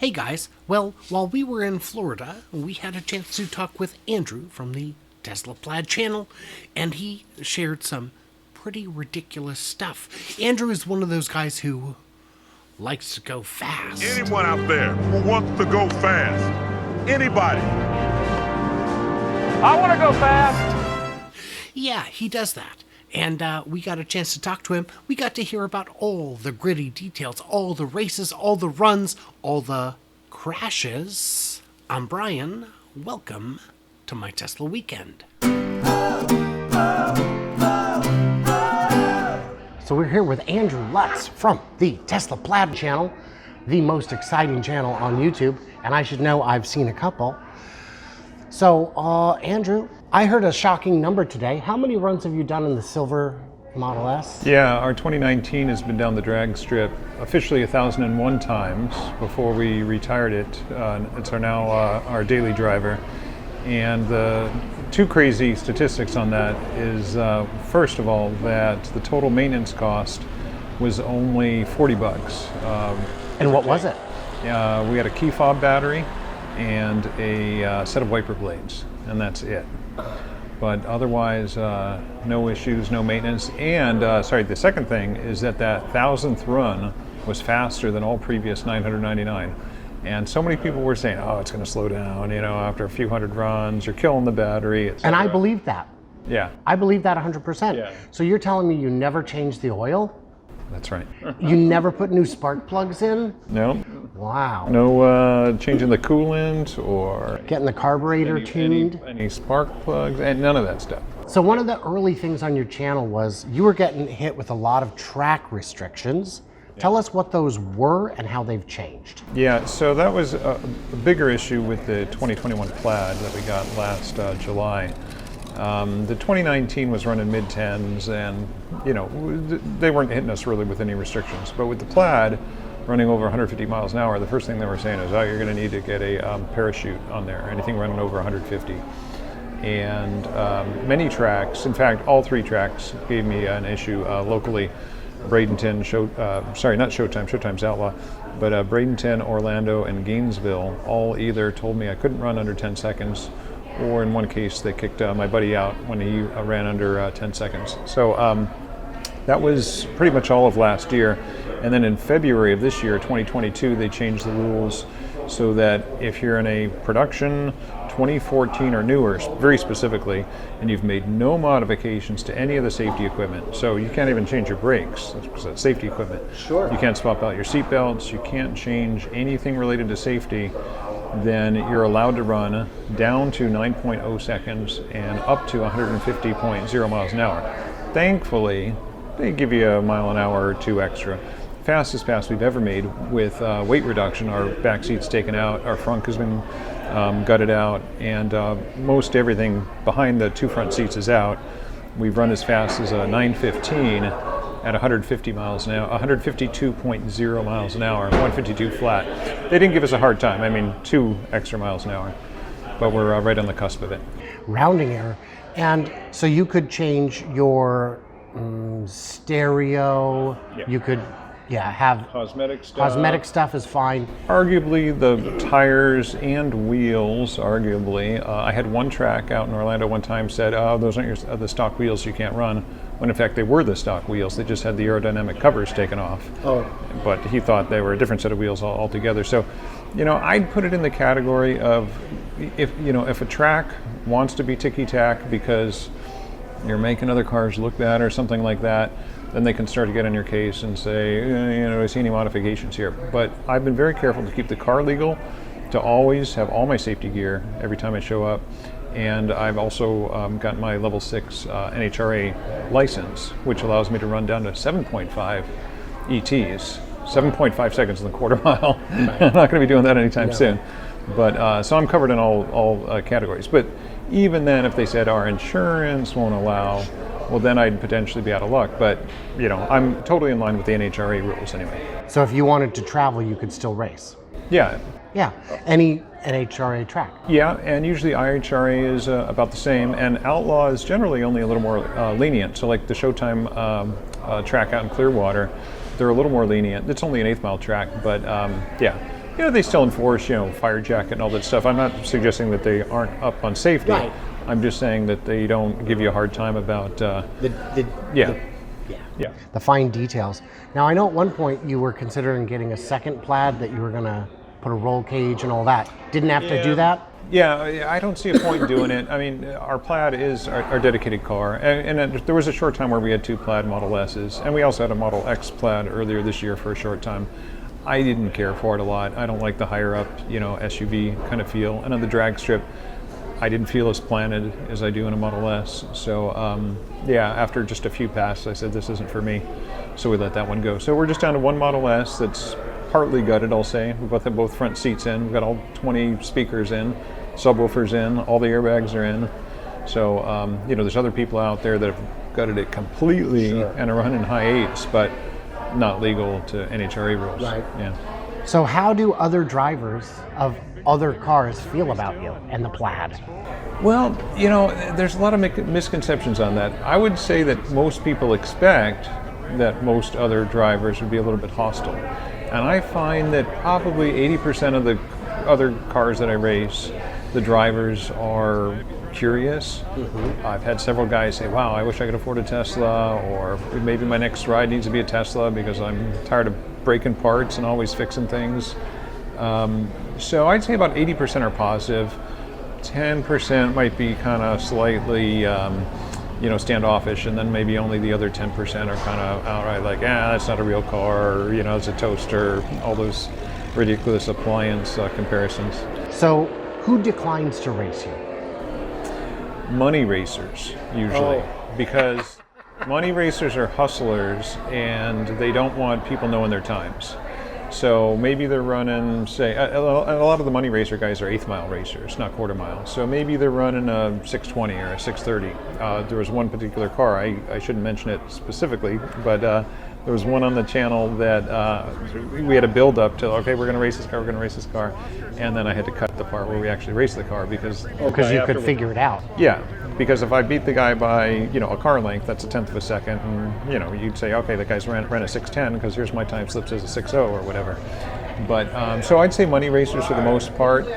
Hey guys, well, while we were in Florida, we had a chance to talk with Andrew from the Tesla Plaid channel, and he shared some pretty ridiculous stuff. Andrew is one of those guys who likes to go fast. Anyone out there who wants to go fast? Anybody? I want to go fast. Yeah, he does that. And we got a chance to talk to him. We got to hear about all the gritty details, all the races, all the runs, all the crashes. I'm Brian. Welcome to my Tesla weekend. So we're here with Andrew Lutz from the Tesla Plaid channel, the most exciting channel on YouTube. And I should know I've seen a couple. So, Andrew, I heard a shocking number today. How many runs have you done in the silver Model S? Yeah, our 2019 has been down the drag strip officially 1,001 times before we retired it. It's now our daily driver. And the two crazy statistics on that is, first of all, that the total maintenance cost was only 40 bucks. And what was it? We had a key fob battery and a set of wiper blades, and that's it. But otherwise, no issues, no maintenance. And the second thing is that 1,000th run was faster than all previous 999. And so many people were saying, oh, it's going to slow down, after a few hundred runs, you're killing the battery, etc. And I believe that. Yeah. I believe that 100%. Yeah. So you're telling me you never changed the oil? That's right. You never put new spark plugs in? No. Wow. No changing the coolant or Getting the carburetor tuned? Any spark plugs, and none of that stuff. So one of the early things on your channel was you were getting hit with a lot of track restrictions. Tell us what those were and how they've changed. Yeah, so that was a bigger issue with the 2021 Plaid that we got last July. The 2019 was running mid-10s, and they weren't hitting us really with any restrictions. But with the Plaid running over 150 miles an hour, the first thing they were saying is, oh, you're going to need to get a parachute on there, anything running over 150. And many tracks, in fact, all three tracks gave me an issue locally. Bradenton, Showtime's Outlaw, but Bradenton, Orlando, and Gainesville all either told me I couldn't run under 10 seconds, or in one case they kicked my buddy out when he ran under 10 seconds. So that was pretty much all of last year. And then in February of this year, 2022, they changed the rules so that if you're in a production 2014 or newer, very specifically, and you've made no modifications to any of the safety equipment, so you can't even change your brakes, that's safety equipment. Sure. You can't swap out your seat belts, you can't change anything related to safety, then you're allowed to run down to 9.0 seconds and up to 150.0 miles an hour. Thankfully, they give you a mile an hour or two extra. Fastest pass we've ever made with weight reduction. Our back seat's taken out, our front has been gutted out, and most everything behind the two front seats is out. We've run as fast as a 915 at 150 miles an hour, 152.0 miles an hour, 152 flat. They didn't give us a hard time, 2 extra miles an hour, but we're right on the cusp of it. Rounding error. And so you could change your stereo, Yeah. you could have Cosmetic stuff. cosmetic stuff is fine. Arguably the tires and wheels, arguably. I had one track out in Orlando one time said, oh, those aren't the stock wheels, you can't run. When in fact they were the stock wheels, they just had the aerodynamic covers taken off. Oh. But he thought they were a different set of wheels altogether. So, I'd put it in the category of if a track wants to be ticky-tack because you're making other cars look bad or something like that, then they can start to get on your case and say, do I see any modifications here? But I've been very careful to keep the car legal, to always have all my safety gear every time I show up. And I've also got my level 6 NHRA license, which allows me to run down to 7.5 ETs, 7.5 seconds in the quarter mile. I'm not going to be doing that anytime soon. But so I'm covered in all categories. But even then, if they said our insurance won't allow, well, then I'd potentially be out of luck. But, I'm totally in line with the NHRA rules anyway. So if you wanted to travel, you could still race? Yeah. Yeah, any NHRA track. Yeah, and usually IHRA is about the same, and Outlaw is generally only a little more lenient. So like the Showtime track out in Clearwater, they're a little more lenient. It's only an 1/8 mile track, but yeah, they still enforce, fire jacket and all that stuff. I'm not suggesting that they aren't up on safety. Right. I'm just saying that they don't give you a hard time about, Yeah. yeah. The fine details. Now, I know at one point you were considering getting a second Plaid that you were going to put a roll cage and all that. Didn't have to do that? Yeah, I don't see a point in doing it. I mean, our Plaid is our dedicated car, and there was a short time where we had 2 Plaid Model S's, and we also had a Model X Plaid earlier this year for a short time. I didn't care for it a lot. I don't like the higher up, SUV kind of feel, and on the drag strip, I didn't feel as planted as I do in a Model S. So after just a few passes, I said this isn't for me. So we let that one go. So we're just down to 1 Model S that's partly gutted, I'll say. We both have both front seats in. We've got all 20 speakers in, subwoofers in, all the airbags are in. So there's other people out there that have gutted it completely and are running high 8s, but not legal to NHRA rules. Right. Yeah. So how do other drivers of other cars feel about you and the Plaid? Well, there's a lot of misconceptions on that. I would say that most people expect that most other drivers would be a little bit hostile. And I find that probably 80% of the other cars that I race, the drivers are curious. Mm-hmm. I've had several guys say, wow, I wish I could afford a Tesla, or maybe my next ride needs to be a Tesla because I'm tired of breaking parts and always fixing things. So I'd say about 80% are positive. 10% might be kind of slightly, standoffish, and then maybe only the other 10% are kind of outright like, that's not a real car, or, it's a toaster, all those ridiculous appliance comparisons. So who declines to race you? Money racers, usually, because money racers are hustlers and they don't want people knowing their times. So maybe they're running, say, a lot of the money racer guys are 8th mile racers, not quarter mile. So maybe they're running a 620 or a 630. There was one particular car, I shouldn't mention it specifically, but there was one on the channel that we had a build up to, okay, we're going to race this car, and then I had to cut the part where we actually raced the car because you could figure it out. Yeah, because if I beat the guy by, a car length, that's a 1/10 of a second, and, you'd say, okay, the guy's ran a 6:10 because here's my time slips as a 6:0 or whatever. But, so I'd say money racers for the most part,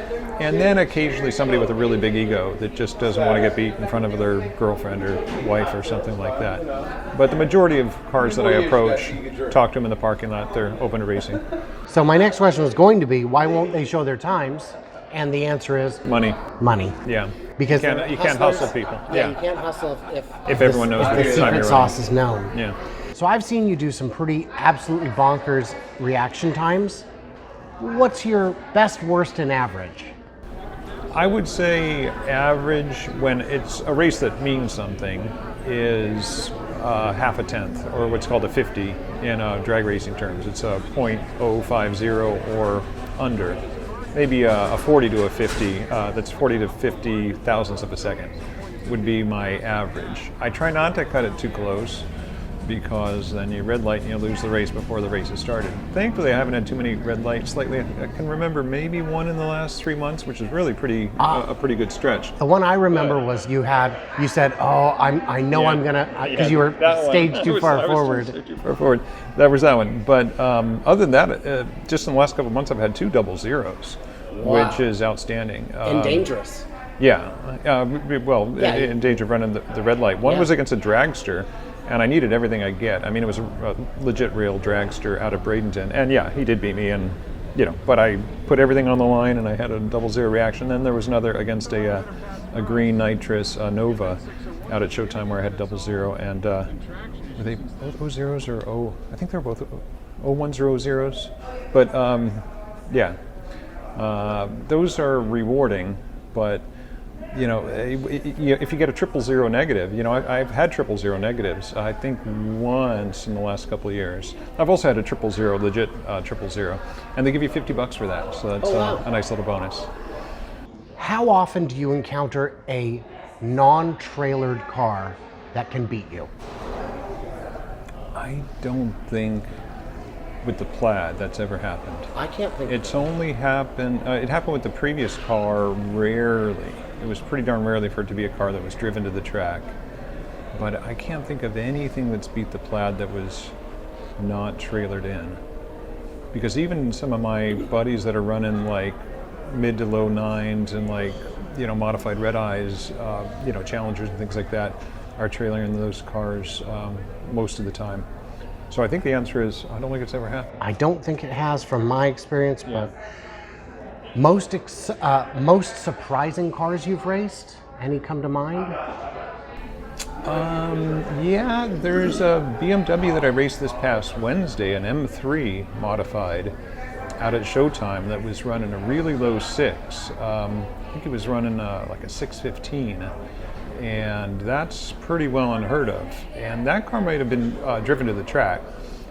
and then occasionally somebody with a really big ego that just doesn't want to get beat in front of their girlfriend or wife or something like that. But the majority of cars that I approach, talk to them in the parking lot, they're open to racing. So my next question was going to be, why won't they show their times? And the answer is Money. Money. Yeah. Because you can't hustle people. Yeah, you can't hustle if everyone knows the the time secret you're sauce is known. Yeah. So I've seen you do some pretty absolutely bonkers reaction times. What's your best, worst, and average? I would say average, when it's a race that means something, is half a tenth, or what's called a 50 in drag racing terms. It's a .050 or under. Maybe a 40 to a 50, that's 40 to 50 thousandths of a second would be my average. I try not to cut it too close, because then you red light and you lose the race before the race has started. Thankfully, I haven't had too many red lights lately. I can remember maybe one in the last 3 months, which is really a pretty good stretch. The one I remember was you said, I know I'm gonna, because you were staged too far forward. Too far forward. That was that one. But other than that, just in the last couple of months, I've had 2 double-zeros, which is outstanding. And dangerous. Yeah. In danger of running the red light. One was against a dragster, and I needed everything I get. I mean, it was a legit real dragster out of Bradenton, and he did beat me, and but I put everything on the line, and I had a double-zero reaction. Then there was another against a green nitrous Nova out at Showtime where I had double-zero, and were they both O-zeros or O? I think they were both O1s or O-zeros, but those are rewarding, but if you get a 000 negative, I've had 000 negatives, I think once in the last couple of years. I've also had a 000, legit 000, and they give you $50 for that, so that's a nice little bonus. How often do you encounter a non-trailered car that can beat you? I don't think with the Plaid that's ever happened. I can't think. It's only happened, it happened with the previous car rarely. It was pretty darn rarely for it to be a car that was driven to the track. But I can't think of anything that's beat the Plaid that was not trailered in. because even some of my buddies that are running like mid to low nines and like, modified red eyes, Challengers and things like that are trailing in those cars most of the time. So I think the answer is, I don't think it's ever happened. I don't think it has from my experience, but most surprising cars you've raced, any come to mind? Yeah, there's a BMW that I raced this past Wednesday, an M3 modified, out at Showtime that was running a really low 6. I think it was running like a 615, and that's pretty well unheard of. And that car might have been driven to the track,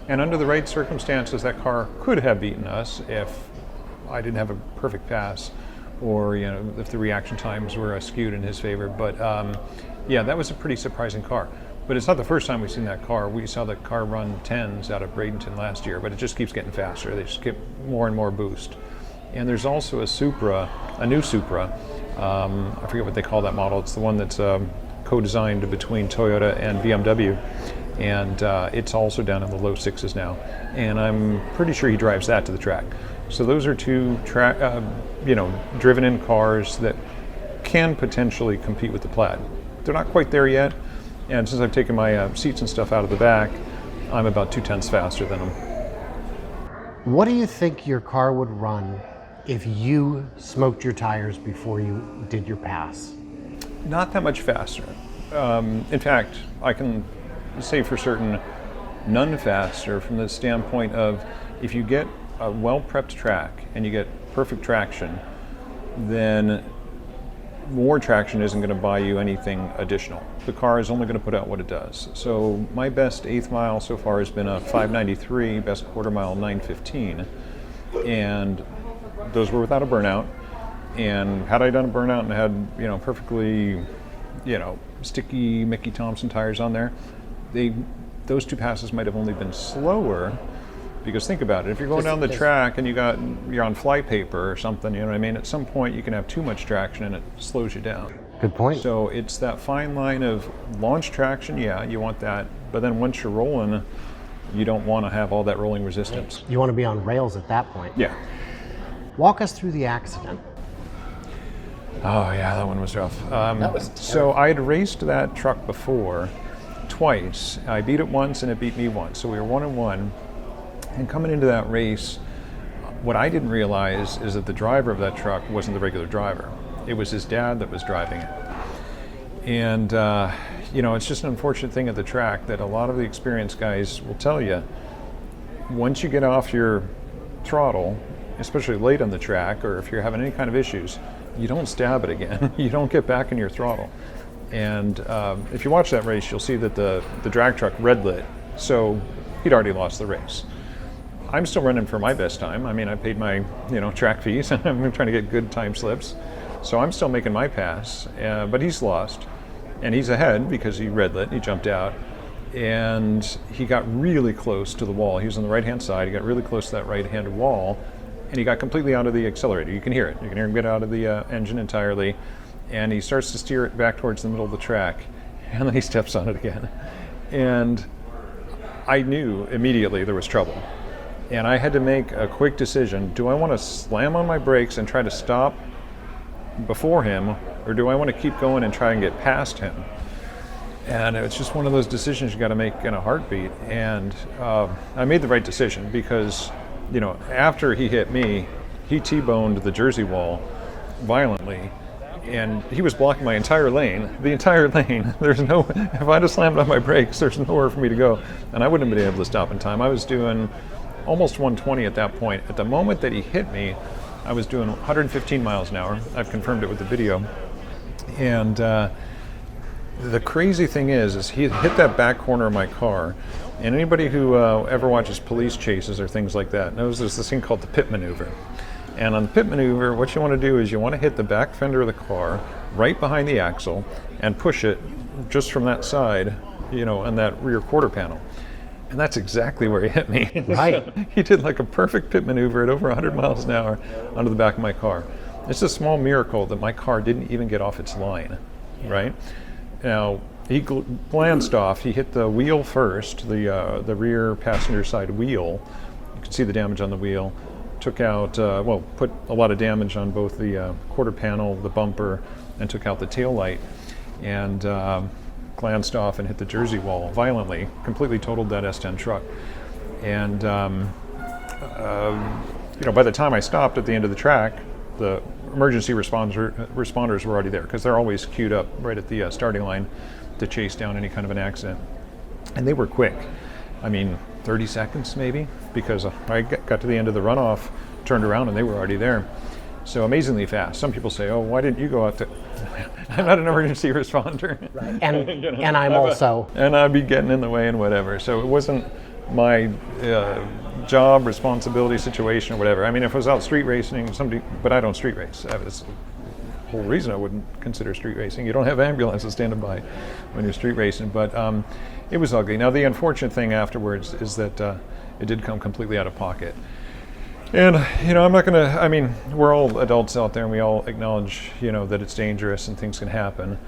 and under the right circumstances, that car could have beaten us if I didn't have a perfect pass, or if the reaction times were skewed in his favor. But yeah, that was a pretty surprising car. But it's not the first time we've seen that car. We saw the car run 10s out of Bradenton last year, but it just keeps getting faster. They just get more and more boost. And there's also a new Supra. I forget what they call that model. It's the one that's co-designed between Toyota and BMW. And it's also down in the low 6s now. And I'm pretty sure he drives that to the track. So those are two driven-in cars that can potentially compete with the Plaid. They're not quite there yet. And since I've taken my seats and stuff out of the back, I'm about 2/10 faster than them. What do you think your car would run if you smoked your tires before you did your pass? Not that much faster. In fact, I can say for certain none faster from the standpoint of if you get a well-prepped track and you get perfect traction, then more traction isn't going to buy you anything additional. The car is only going to put out what it does. So my best 8th mile so far has been a 593, best quarter mile 915, and those were without a burnout. And had I done a burnout and had perfectly sticky Mickey Thompson tires on there, those two passes might have only been slower. Because think about it, if you're going down the track and you're on flypaper or something, at some point you can have too much traction and it slows you down. Good point. So it's that fine line of launch traction, yeah, you want that, but then once you're rolling, you don't want to have all that rolling resistance. You want to be on rails at that point. Yeah. Walk us through the accident. Oh yeah, that one was rough. So I had raced that truck before, twice. I beat it once and it beat me once, so we were 1-1. And coming into that race, what I didn't realize is that the driver of that truck wasn't the regular driver. It was his dad that was driving it. And, it's just an unfortunate thing at the track that a lot of the experienced guys will tell you, once you get off your throttle, especially late on the track, or if you're having any kind of issues, you don't stab it again. You don't get back in your throttle. And if you watch that race, you'll see that the drag truck red lit, so he'd already lost the race. I'm still running for my best time. I mean, I paid my track fees and I'm trying to get good time slips. So I'm still making my pass, but he's lost. And he's ahead because he red lit, he jumped out. And he got really close to the wall. He was on the right-hand side, he got really close to that right-hand wall, and he got completely out of the accelerator. You can hear it. You can hear him get out of the engine entirely. And he starts to steer it back towards the middle of the track. And then he steps on it again. And I knew immediately there was trouble. And I had to make a quick decision. Do I want to slam on my brakes and try to stop before him, or do I want to keep going and try and get past him? And it's just one of those decisions you got to make in a heartbeat. And I made the right decision because, after he hit me, he T-boned the Jersey wall violently. And he was blocking my entire lane, if I'd have slammed on my brakes, there's nowhere for me to go. And I wouldn't have been able to stop in time. I was doing almost 120 at that point. At the moment that he hit me, I was doing 115 miles an hour. I've confirmed it with the video. And the crazy thing is he hit that back corner of my car. And anybody who ever watches police chases or things like that knows there's this thing called the pit maneuver. And on the pit maneuver, what you want to do is you want to hit the back fender of the car right behind the axle and push it just from that side, on that rear quarter panel. And that's exactly where he hit me. Right. He did like a perfect pit maneuver at over 100 miles an hour onto the back of my car. It's a small miracle that my car didn't even get off its line, right? Now, he glanced off. He hit the wheel first, the rear passenger side wheel, could see the damage on the wheel. Took out, put a lot of damage on both the quarter panel, the bumper, and took out the tail light, and glanced off and hit the Jersey wall violently, completely totaled that S10 truck. And by the time I stopped at the end of the track, the emergency responders were already there, because they're always queued up right at the starting line to chase down any kind of an accident. And they were quick. I mean, 30 seconds maybe, because I got to the end of the runoff, turned around, and they were already there. So amazingly fast. Some people say, "Oh, why didn't you go out to?" I'm not an emergency responder, right. And I'm also. And I'd be getting in the way and whatever. So it wasn't my job, responsibility, situation, or whatever. I mean, if I was out street racing, but I don't street race. That's the whole reason I wouldn't consider street racing. You don't have ambulances standing by when you're street racing. But it was ugly. Now, the unfortunate thing afterwards is that it did come completely out of pocket. And, I'm not going to, I mean, we're all adults out there, and we all acknowledge, that it's dangerous and things can happen.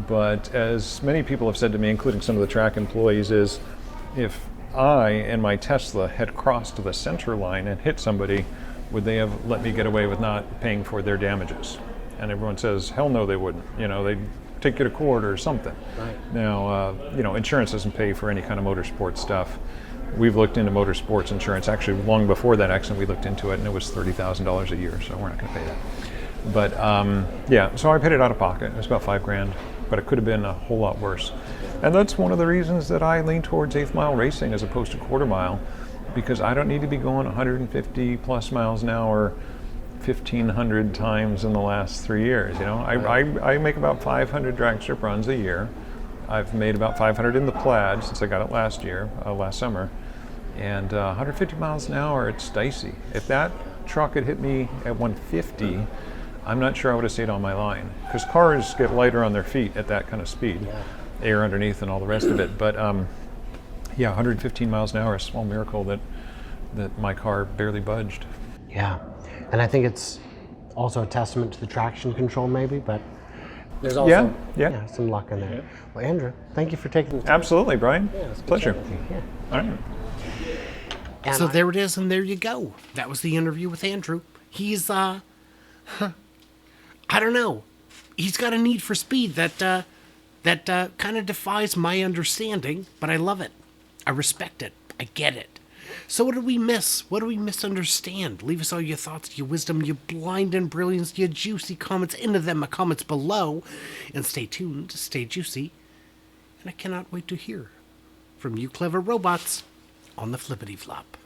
But as many people have said to me, including some of the track employees, is if I and my Tesla had crossed the center line and hit somebody, would they have let me get away with not paying for their damages? And everyone says, hell no, they wouldn't. They'd take you to court or something. Right. Now, insurance doesn't pay for any kind of motorsport stuff. We've looked into motorsports insurance. Actually, long before that accident, we looked into it, and it was $30,000 a year, so we're not going to pay that. But so I paid it out of pocket. It was about $5,000, but it could have been a whole lot worse. And that's one of the reasons that I lean towards eighth mile racing as opposed to quarter mile, because I don't need to be going 150 plus miles an hour 1,500 times in the last 3 years. I make about 500 drag strip runs a year. I've made about 500 in the Plaid since I got it last summer. And 150 miles an hour, it's dicey. If that truck had hit me at 150, I'm not sure I would have stayed on my line, because cars get lighter on their feet at that kind of speed, air underneath and all the rest of it. But 115 miles an hour, a small miracle that my car barely budged. Yeah, and I think it's also a testament to the traction control maybe, but there's also some luck in there. Yeah. Well, Andrew, thank you for taking the time. Absolutely, Brian. Yeah, it's a pleasure. Yeah. All right. And so there it is, and there you go. That was the interview with Andrew. He's, I don't know. He's got a need for speed that kind of defies my understanding, but I love it. I respect it. I get it. So what did we miss? What do we misunderstand? Leave us all your thoughts, your wisdom, your blind and brilliance, your juicy comments into them, comments below. And stay tuned, stay juicy. And I cannot wait to hear from you clever robots on the flippity flop.